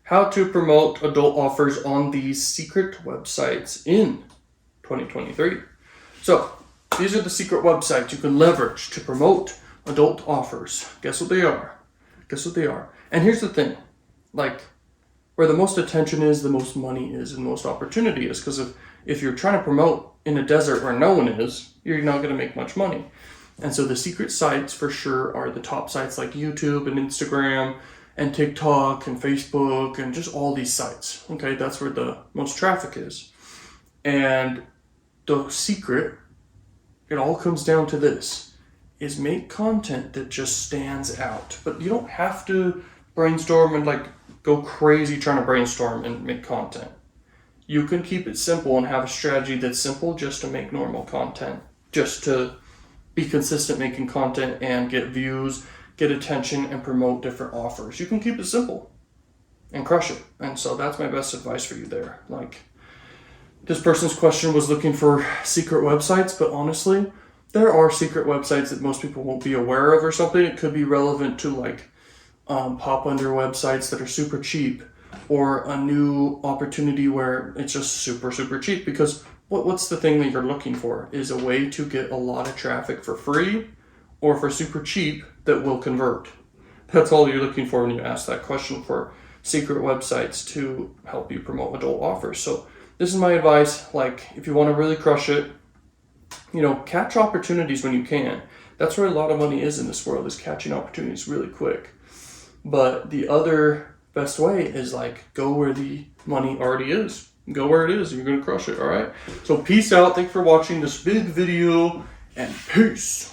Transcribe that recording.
how to promote adult offers on these secret websites in 2023. So these are the secret websites you can leverage to promote adult offers. Guess what they are? Guess what they are? And here's the thing, like where the most attention is, the most money is, and most opportunity is. Because if you're trying to promote in a desert where no one is, you're not going to make much money. And so the secret sites for sure are the top sites like YouTube and Instagram and TikTok and Facebook and just all these sites. Okay, that's where the most traffic is. And the secret, it all comes down to this, is make content that just stands out. But you don't have to brainstorm and like go crazy trying to brainstorm and make content. You can keep it simple and have a strategy that's simple just to make normal content, just to be consistent making content and get views, get attention, and promote different offers. You can keep it simple and crush it. And so that's my best advice for you there. Like, this person's question was looking for secret websites, but honestly, there are secret websites that most people won't be aware of or something. It could be relevant to like pop under websites that are super cheap, or a new opportunity where it's just super cheap. Because what's the thing that you're looking for is a way to get a lot of traffic for free or for super cheap that will convert. That's all you're looking for when you ask that question for secret websites to help you promote adult offers. So this is my advice. Like, if you want to really crush it, catch opportunities when you can. That's where a lot of money is in this world, is catching opportunities really quick. But the other best way is like, go where the money already is. Go where it is, and you're going to crush it, all right? So peace out. Thanks for watching this big video, and peace.